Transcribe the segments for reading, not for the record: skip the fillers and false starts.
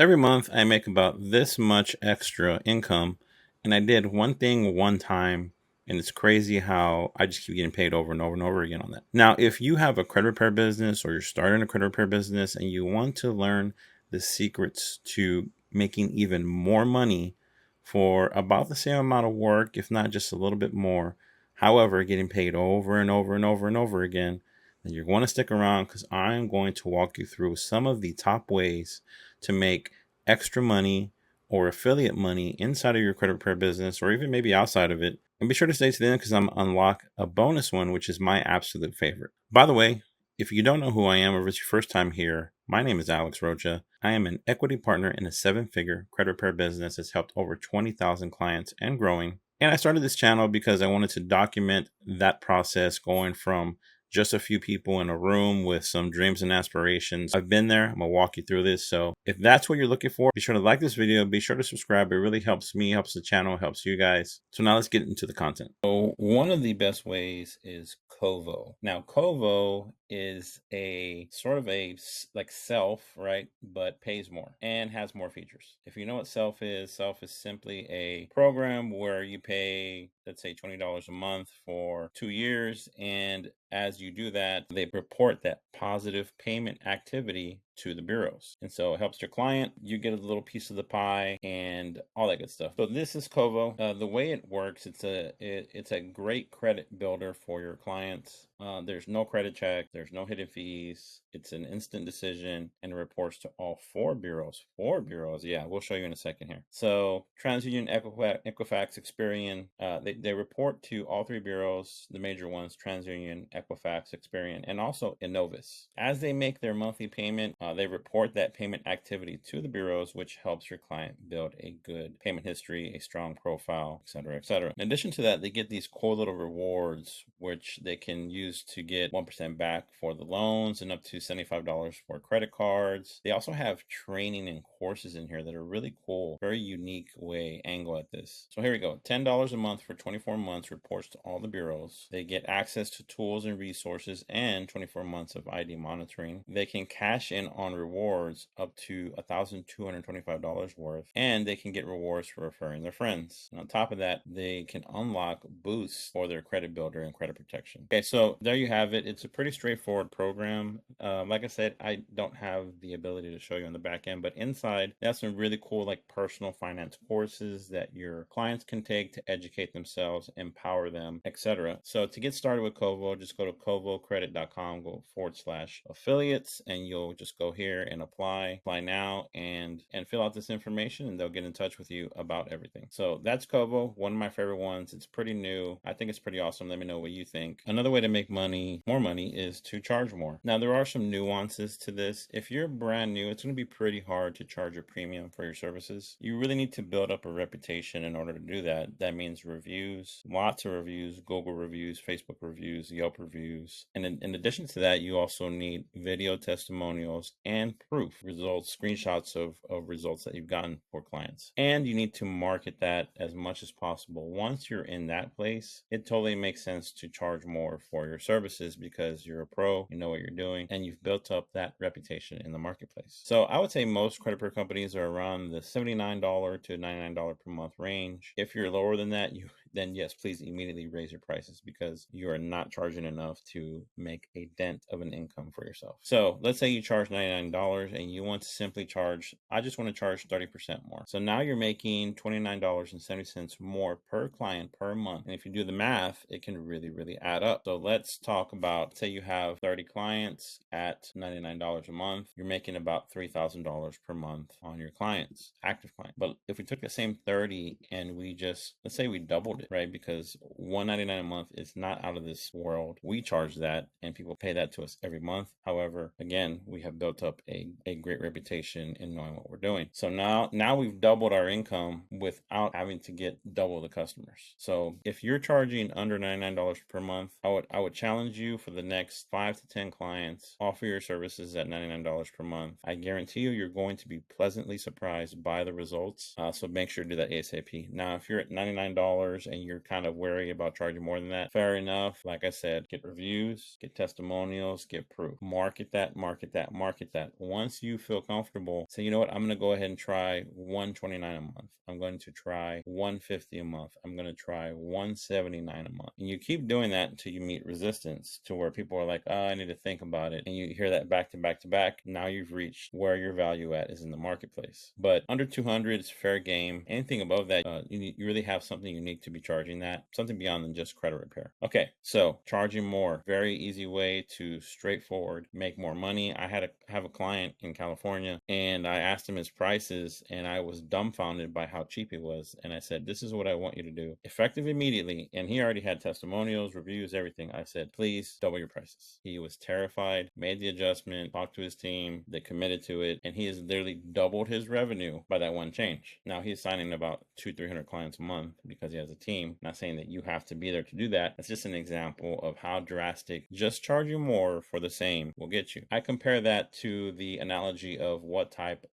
Every month I make about this much extra income, and I did one thing one time, and it's crazy how I just keep getting paid over and over and over again on that. Now, if you have a credit repair business or you're starting a credit repair business and you want to learn the secrets to making even more money for about the same amount of work, if not just a little bit more, however, getting paid over and over and over and over again, then you're going to stick around because I'm going to walk you through some of the top ways to make extra money or affiliate money inside of your credit repair business or even maybe outside of it. And be sure to stay to the end because I'm going to unlock a bonus one, which is my absolute favorite. By the way, if you don't know who I am or if it's your first time here, my name is Alex Rocha. I am an equity partner in a 7-figure credit repair business that's helped over 20,000 clients and growing. And I started this channel because I wanted to document that process going from just a few people in a room with some dreams and aspirations. I've been there. I'm gonna walk you through this. So if that's what you're looking for, be sure to like this video, be sure to subscribe. It really helps me, helps the channel, helps you guys. So now let's get into the content. So one of the best ways is KOVO. Now KOVO is a sort of a like self, right? But pays more and has more features. If you know what self is simply a program where you pay, let's say $20 a month for 2 years. And as you do that, they report that positive payment activity to the bureaus. And so it helps your client, you get a little piece of the pie and all that good stuff. So this is KOVO. The way it works, it's a great credit builder for your clients. There's no credit check, there's no hidden fees. It's an instant decision and it reports to all 4 bureaus. 4 bureaus, yeah, we'll show you in a second here. So TransUnion, Equifax, Experian, they report to all 3 bureaus, the major ones, TransUnion, Equifax, Experian, and also Innovis. As they make their monthly payment, they report that payment activity to the bureaus, which helps your client build a good payment history, a strong profile, etc., etc. In addition to that, they get these cool little rewards, which they can use to get 1% back for the loans and up to $75 for credit cards. They also have training and courses in here that are really cool, very unique angle at this. So here we go. $10 a month for 24 months reports to all the bureaus. They get access to tools and resources and 24 months of ID monitoring. They can cash in on rewards up to $1,225 worth, and they can get rewards for referring their friends. And on top of that, they can unlock boosts for their credit builder and credit protection. Okay, so there you have it. It's a pretty straightforward program. Like I said, I don't have the ability to show you on the back end, but inside, that's some really cool like personal finance courses that your clients can take to educate themselves, empower them, etc. So to get started with KOVO, just go to kovocredit.com, go /affiliates, and you'll just go here and apply now and fill out this information, and they'll get in touch with you about everything. So that's KOVO, one of my favorite ones. It's pretty new. I think it's pretty awesome. Let me know what you think. Another way to make more money is to charge more. Now there are some nuances to this. If you're brand new, it's going to be pretty hard to charge a premium for your services. You really need to build up a reputation in order to do that. That means reviews, lots of reviews, Google reviews, Facebook reviews, Yelp reviews. And in addition to that, you also need video testimonials and proof results, screenshots of results that you've gotten for clients. And you need to market that as much as possible. Once you're in that place, it totally makes sense to charge more for your services because you're a pro, you know what you're doing, and you've built up that reputation in the marketplace. So I would say most credit repair companies are around the $79 to $99 per month range. If you're lower than that, then yes, please immediately raise your prices because you are not charging enough to make a dent of an income for yourself. So let's say you charge $99 and you want to simply charge, I just want to charge 30% more. So now you're making $29.70 more per client per month. And if you do the math, it can really, really add up. So let's talk about, say you have 30 clients at $99 a month, you're making about $3,000 per month on your clients, active clients. But if we took the same 30 and we just, let's say we doubled it, right? Because $199 a month is not out of this world. We charge that and people pay that to us every month. However, again, we have built up a great reputation in knowing what we're doing. So now we've doubled our income without having to get double the customers. So if you're charging under $99 per month, I would challenge you for the next 5 to 10 clients, offer your services at $99 per month. I guarantee you're going to be pleasantly surprised by the results. So make sure to do that ASAP. Now, if you're at $99 and you're kind of wary about charging more than that, fair enough. Like I said, get reviews, get testimonials, get proof. Market that, market that, market that. Once you feel comfortable, say, you know what, I'm going to go ahead and try $129 a month. I'm going to try $150 a month. I'm going to try $179 a month. And you keep doing that until you meet resistance to where people are like, oh, I need to think about it. And you hear that back to back to back. Now you've reached where your value at is in the marketplace. But under 200 is fair game. Anything above that, you really have something unique to be charging that, something beyond than just credit repair. Okay, so charging more, very easy way to straightforward make more money. I have a client in California, and I asked him his prices, and I was dumbfounded by how cheap it was. And I said, this is what I want you to do, effective immediately. And he already had testimonials, reviews, everything. I said, please double your prices. He was terrified, made the adjustment, talked to his team, they committed to it, and he has literally doubled his revenue by that one change. Now he's signing about 200-300 clients a month because he has a team. Not saying that you have to be there to do that. It's just an example of how drastic just charging more for the same will get you. I compare that to the analogy of what type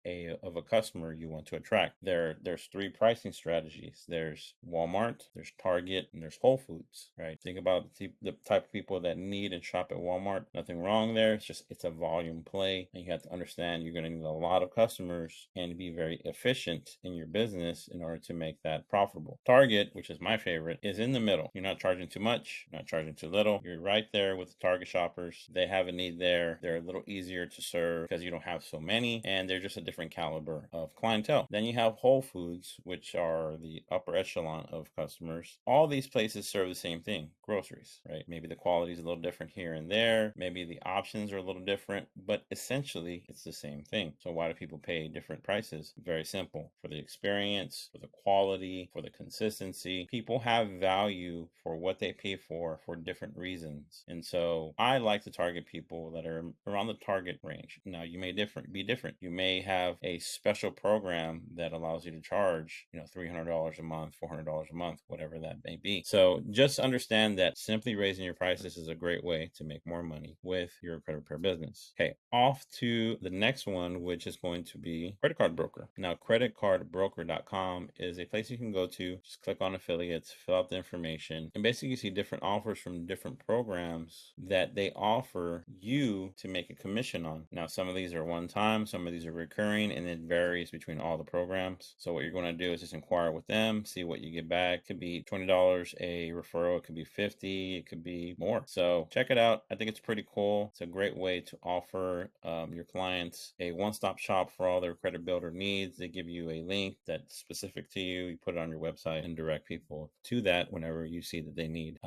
of a customer you want to attract. There's three pricing strategies. There's Walmart, there's Target, and there's Whole Foods, right? Think about the type of people that need and shop at Walmart. Nothing wrong there. It's a volume play, and you have to understand you're going to need a lot of customers and be very efficient in your business in order to make that profitable. Target, which is my favorite, is in the middle. You're not charging too much, you're not charging too little. You're right there with the Target shoppers. They have a need there. They're a little easier to serve because you don't have so many, and they're just a different caliber of clientele. Then you have Whole Foods, which are the upper echelon of customers. All these places serve the same thing, groceries, right? Maybe the quality is a little different here and there. Maybe the options are a little different, but essentially it's the same thing. So why do people pay different prices? Very simple. For the experience, for the quality, for the consistency. People have value for what they pay for different reasons. And so I like to target people that are around the target range. Now you may be different. You may have a special program that allows you to charge, $300 a month, $400 a month, whatever that may be. So just understand that simply raising your prices is a great way to make more money with your credit repair business. Okay, off to the next one, which is going to be credit card broker. Now, creditcardbroker.com is a place you can go to. Just click on affiliates, fill out the information, and basically you see different offers from different programs that they offer you to make a commission on. Now, some of these are one time, some of these are recurring, and it varies between all the programs. So what you're going to do is just inquire with them, see what you get back. It could be $20 a referral, it could be $50, it could be more. So check it out. I think it's pretty cool. It's a great way to offer your clients a one-stop shop for all their credit builder needs. They give you a link that's specific to you. You put it on your website and direct people to that whenever you see that they need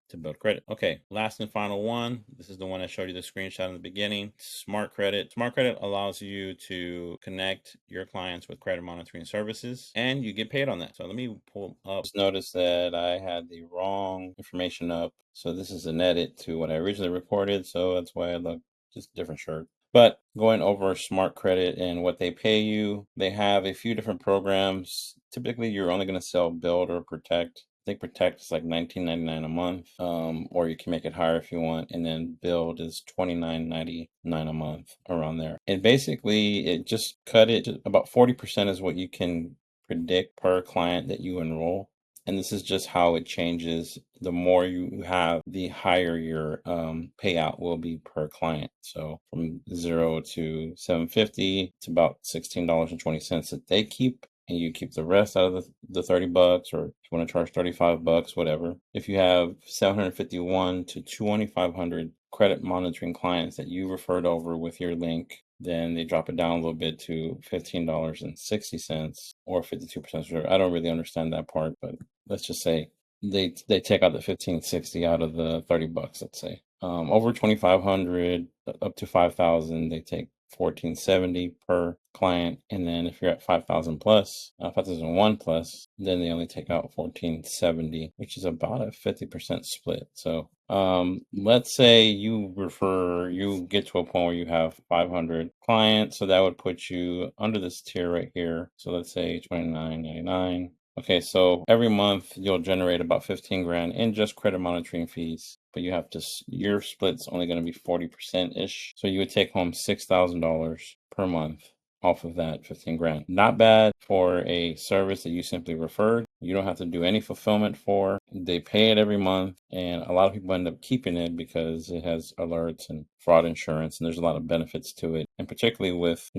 to build credit. Okay, last and final one. This is the one I showed you the screenshot in the beginning. Smart Credit. Smart Credit allows you to connect your clients with credit monitoring services, and you get paid on that. So let me pull up. Just notice that I had the wrong information up. So this is an edit to what I originally recorded. So that's why I look just different shirt. But going over Smart Credit and what they pay you, they have a few different programs. Typically, you're only going to sell Build or Protect. I think Protect is like $19.99 a month, or you can make it higher if you want. And then Build is $29.99 a month, around there. And basically, it just cut it to about 40% is what you can predict per client that you enroll. And this is just how it changes. The more you have, the higher your payout will be per client. So from 0 to 750, it's about $16.20 that they keep, and you keep the rest out of the $30, or if you want to charge $35, whatever. If you have 751 to 2,500 credit monitoring clients that you referred over with your link, then they drop it down a little bit to $15.60 or 52%. I don't really understand that part, but let's just say they take out the $15.60 out of the $30, let's say. Over 2,500 up to 5,000, they take $14.70 per client. And then if you're at 5,000 plus, 5,001 plus, then they only take out $14.70, which is about a 50% split. So let's say you get to a point where you have 500 clients. So that would put you under this tier right here. So let's say $29.99. Okay, so every month you'll generate about 15 grand in just credit monitoring fees, but you have to, your split's only going to be 40%-ish. So you would take home $6,000 per month off of that 15 grand. Not bad for a service that you simply referred. You don't have to do any fulfillment for. They pay it every month, and a lot of people end up keeping it because it has alerts and fraud insurance, and there's a lot of benefits to it. And particularly with,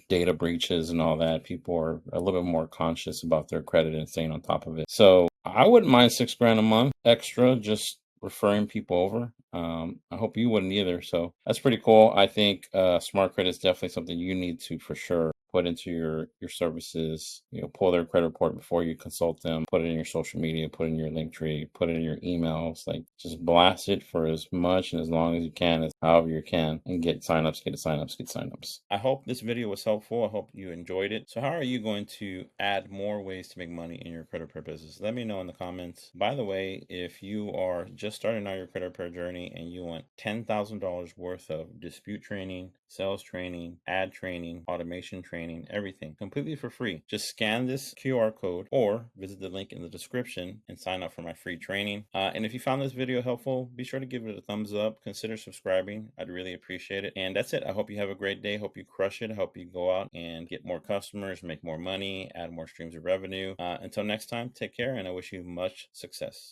data breaches and all that, people are a little bit more conscious about their credit and staying on top of it. So I wouldn't mind $6,000 a month extra, just referring people over. I hope you wouldn't either. So that's pretty cool. I think smart credit is definitely something you need to, for sure, put into your services. Pull their credit report before you consult them, put it in your social media, put it in your link tree, put it in your emails. Like, just blast it for as much and as long as you can, as however you can, and get signups, get signups, get signups. I hope this video was helpful. I hope you enjoyed it. So how are you going to add more ways to make money in your credit repair business? Let me know in the comments. By the way, if you are just starting out your credit repair journey and you want $10,000 worth of dispute training, sales training, ad training, automation training, everything completely for free, just scan this QR code or visit the link in the description and sign up for my free training. And if you found this video helpful, be sure to give it a thumbs up. Consider subscribing. I'd really appreciate it. And that's it. I hope you have a great day. Hope you crush it. I hope you go out and get more customers, make more money, add more streams of revenue. Until next time, take care, and I wish you much success.